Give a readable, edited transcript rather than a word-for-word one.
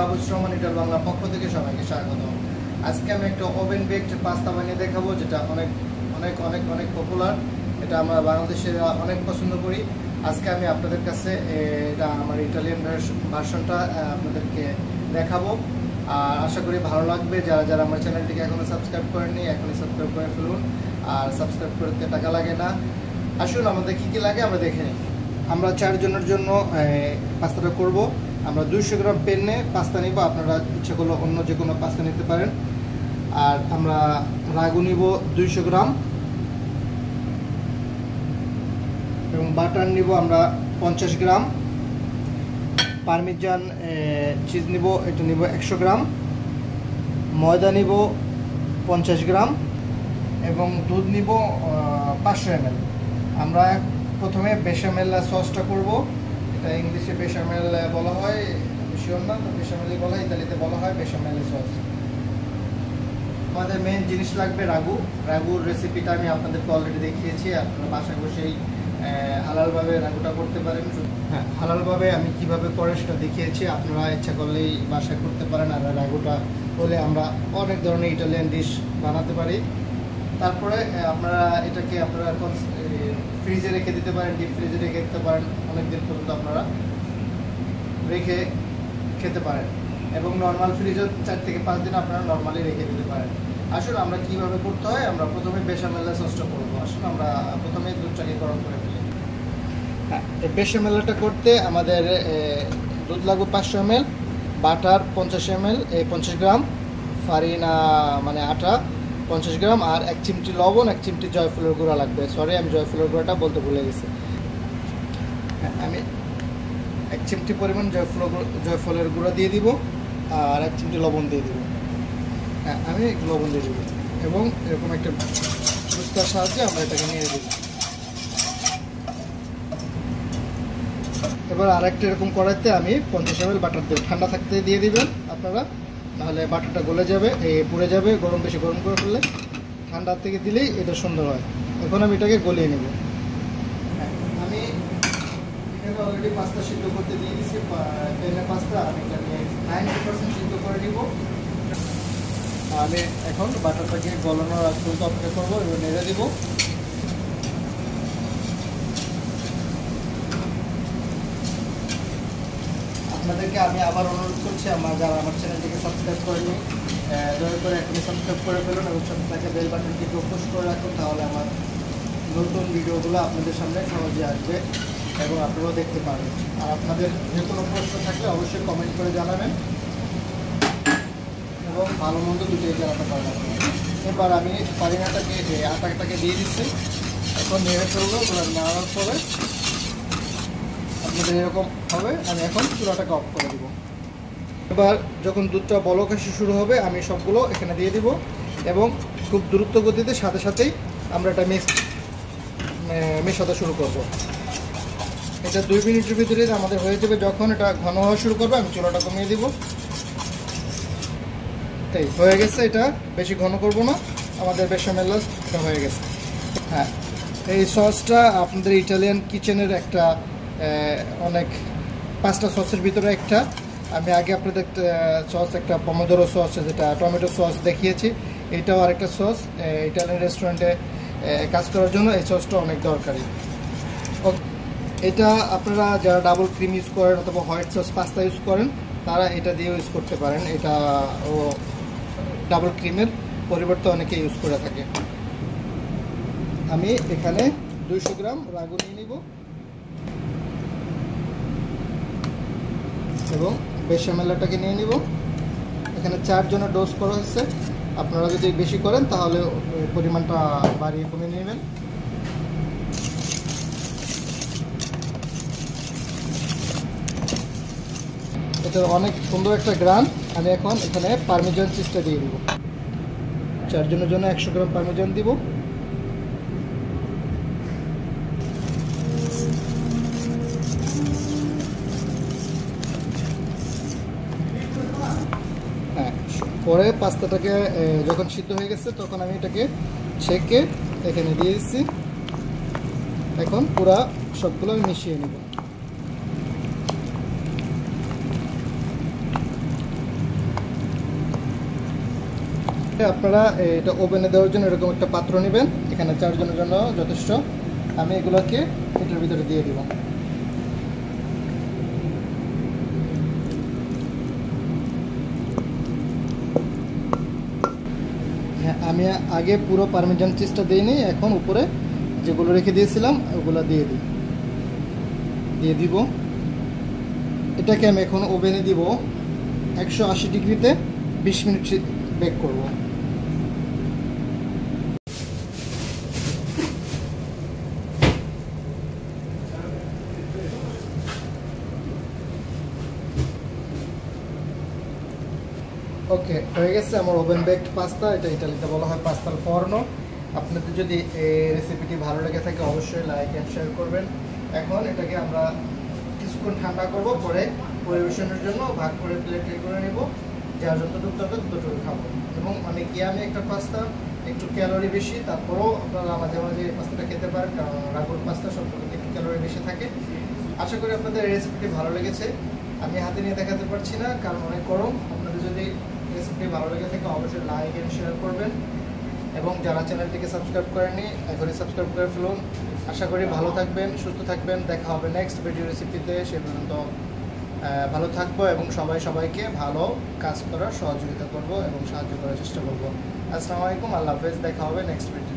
বাবুস রহমান ইটার বাংলার পক্ষ থেকে সবাইকে স্বাগত। আজকে আমি একটা ওভেন বেকড পাস্তা বানিয়ে দেখাবো, যেটা অনেক অনেক অনেক অনেক পপুলার। এটা আমরা বাংলাদেশের অনেক পছন্দ করি। আজকে আমি আপনাদের কাছে এটা আমার ইটালিয়ান ভার্সনটা আপনাদেরকে দেখাবো, আর আশা করি ভালো লাগবে। যারা যারা আমার চ্যানেলটিকে এখনও সাবস্ক্রাইব করেননি, এখনই সাবস্ক্রাইব করে ফেলুন। আর সাবস্ক্রাইব করতে টাকা লাগে না। আসুন আমাদের কী কী লাগে আমরা দেখে নিই। আমরা 4 জনের জন্য পাস্তাটা করব। আমরা 200 গ্রাম পেনে পাস্তা নিব, আপনারা ইচ্ছা করলে অন্য যে কোনো পাস্তা নিতে পারেন। আর আমরা রাগু নিব 200 গ্রাম, এবং বাটার নিব আমরা 50 গ্রাম। পারমিজান চিজ নিব, এটা নিব 100 গ্রাম। ময়দা নিব 50 গ্রাম, এবং দুধ নিব 500 ml। আমরা প্রথমে বেশামেল সসটা করব। এটা ইংলিশে বেশামেল বলা হয়, শিওর না, তো বেশামেলই বলা হয়। ইতালিতে বলা হয় বেশামেল সস। আমাদের মেন জিনিস লাগবে রাগু। রাগুর রেসিপিটা আমি আপনাদেরকে অলরেডি দেখিয়েছি। আপনারা বাসায় বসেই হালালভাবে রাগুটা করতে পারেন। হ্যাঁ, হালালভাবে আমি কিভাবে করে সেটা দেখিয়েছি। আপনারা ইচ্ছা করলেই বাসায় করতে পারেন। আর রাগুটা হলে আমরা অনেক ধরনের ইটালিয়ান ডিশ বানাতে পারি। তারপরে আপনারা এটাকে ফ্রিজে রেখে দিতে পারেন, ডিপ ফ্রিজে রেখে দিতে পারেন। অনেক দিন পর্যন্ত আপনারা রেখে খেতে পারেন, এবং নর্মাল ফ্রিজও 4 থেকে 5 দিন আপনারা নর্মালি রেখে দিতে পারেন। আসুন আমরা কিভাবে করতে হয়। আমরা প্রথমে বেশামেলা সসটা করবো। আসুন আমরা প্রথমে দুধটাকে গরম করে ফেলি। হ্যাঁ, এই বেশামেলাটা করতে আমাদের দুধ লাগবে 500 ml, বাটার 50 ml, 50 গ্রাম, ফারিনা মানে আটা 50 গ্রাম, আর 1 চিমটি লবণ, 1 চিমটি জয়ফলের গুঁড়া লাগবে। সরি, আমি জয়ফলের গুঁড়াটা বলতে ভুলে গেছি। হ্যাঁ, আমি 1 চিমটি পরিমাণ জয়ফলের গুঁড়া দিয়ে দিব, আর 1 চিমটি লবণ দিয়ে দিব। হ্যাঁ, আমি লবণ দিয়ে দিব, এবং এরকম একটা বুস্তার সাহায্যে আমরা এটাকে নিয়ে দিব। এবার আরেকটা এরকম কড়াইতে আমি 50 ml বাটার দেব। ঠান্ডা থাকতে দিয়ে দিবেন আপনারা, নাহলে বাটারটা গলে যাবে, পুড়ে যাবে। বেশি গরম করে ফেললে, ঠান্ডা থেকে দিলেই এটা সুন্দর হয়। এখন আমি এটাকে গলিয়ে নেব। হ্যাঁ, আমি এখানে অলরেডি পাস্তা সিদ্ধ করতে দিয়ে দিচ্ছি। পেনে পাস্তা আমি এটাকে 90% সিদ্ধ করে নিব। আমি এখন বাটারটাকে গলানোর আগ পর্যন্ত অপেক্ষা করবো, এবং নেড়ে দিব। আপনাদেরকে আমি আবার অনুরোধ করছি, যারা আমার চ্যানেলটিকে সাবস্ক্রাইব করেনি, দয়া করে এখনই সাবস্ক্রাইব করে ফেলুন, এবং সাথে থাকা বেল বাটনটিকে পুশ করে রাখুন। তাহলে আমার নতুন ভিডিওগুলো আপনাদের সামনে সহজে আসবে, এবং আপনারাও দেখতে পারবেন। আর আপনাদের যে কোনো প্রশ্ন থাকলে অবশ্যই কমেন্ট করে জানাবেন, এবং ভালো মন্দ দুটোই জানাতে পারবেন। এবার আমি ফারিনাটাকে আটাটাকে দিয়ে দিচ্ছি। এখন নেড়ে ফেলবো। নেওয়ার পরে আপনাদের এরকম হবে। আমি এখন চুলাটাকে অফ করে দিব। এবার যখন দুধটা বলক আসা শুরু হবে, আমি সবগুলো এখানে দিয়ে দিব, এবং খুব দ্রুত গতিতে সাথে সাথেই আমরা এটা মেশাতে শুরু করব। এটা 2 মিনিটের ভিতরে আমাদের হয়ে যাবে। যখন এটা ঘন হওয়া শুরু করবে, আমি চুলাটা কমিয়ে দিব। এই হয়ে গেছে। এটা বেশি ঘন করব না, আমাদের বেশামেল এটা হয়ে গেছে। হ্যাঁ, এই সসটা আপনাদের ইটালিয়ান কিচেনের একটা অনেক 5টা সসের ভিতরে একটা। আমি আগে আপনাদের সস একটা পমোদোরো সস, যেটা টমেটো সস দেখিয়েছি। এটাও আরেকটা সস। ইটালিয়ান রেস্টুরেন্টে কাজ করার জন্য এই সসটা অনেক দরকারি। এটা আপনারা যারা ডাবল ক্রিম ইউজ করেন অথবা হোয়াইট সস পাস্তা ইউজ করেন, তারা এটা দিয়ে ইউজ করতে পারেন। এটা ও ডাবল ক্রিমের পরিবর্তে অনেকে ইউজ করে থাকে। আমি এখানে 200 গ্রাম রাগু নিয়ে নিব, এবং বেশামেলাটাকে নিয়ে নিব। এখানে 4 জনের ডোজ করা হচ্ছে। আপনারা যদি বেশি করেন তাহলে পরিমাণটা বাড়িয়ে কমে নেবেন। এটা অনেক সুন্দর একটা গ্রান। আমি এখন এখানে পারমিজান চিজটা দিয়ে দিব। 4 জনের জন্য 100 গ্রাম পারমিজান দিব। হ্যাঁ, পরে পাস্তাটাকে যখন সিদ্ধ হয়ে গেছে, তখন আমি এটাকে ছেঁকে এখানে দিয়ে দিচ্ছি। এখন পুরা সবগুলো আমি মিশিয়ে নেব। আপনারা এটা ওভেনে দেওয়ার জন্য এরকম একটা পাত্র নেবেন, এখানে 4 জনের জন্য যথেষ্ট। আমি এগুলোকে এটার ভিতরে দিয়ে দিব। হ্যাঁ, আমি আগে পুরো পারমিজান চিজটা দিইনি, এখন উপরে যেগুলো রেখে দিয়েছিলাম ওগুলো দিয়ে দিব। এটাকে আমি এখন ওভেনে দিব 180 ডিগ্রিতে 20 মিনিট বেক করব। ওকে, হয়ে গেছে আমার ওভেন বেকড পাস্তা। এটা ইটালিতে বলা হয় পাস্তাল ফর্নো। আপনাদের যদি এই রেসিপিটি ভালো লেগে থাকে অবশ্যই লাইক অ্যান্ড শেয়ার করবেন। এখন এটাকে আমরা কিছুক্ষণ ঠান্ডা করব, পরে পরিবেশনের জন্য ভাগ করে প্লেটে করে নেব। যার যতটুকু দরকার ততটুকু খাবো। এবং অনেক ইয়ামি একটা পাস্তা, একটু ক্যালোরি বেশি, তারপরেও আপনারা মাঝে মাঝে এই পাস্তাটা খেতে পারেন, কারণ রাগুর পাস্তা সবগুলোতে একটু ক্যালোরি বেশি থাকে। আশা করি আপনাদের এই রেসিপিটি ভালো লেগেছে। আমি হাতে নিয়ে দেখাতে পারছি না কারণ অনেক গরম। আপনাদের যদি রেসিপি ভালো লেগে থাকে অবশ্যই লাইক এন্ড শেয়ার করবেন, এবং যারা চ্যানেলটিকে সাবস্ক্রাইব করেননি এখনই সাবস্ক্রাইব করে ফেলুন। আশা করি ভালো থাকবেন, সুস্থ থাকবেন। দেখা হবে নেক্সট ভিডিও রেসিপিতে। সে পর্যন্ত ভালো থাকবো এবং সবাইকে ভালো কাজ করার সহযোগিতা করব এবং সাহায্য করার চেষ্টা করব। আসসালামু আলাইকুম, আল্লাহ হাফেজ। দেখা হবে নেক্সট ভিডিও।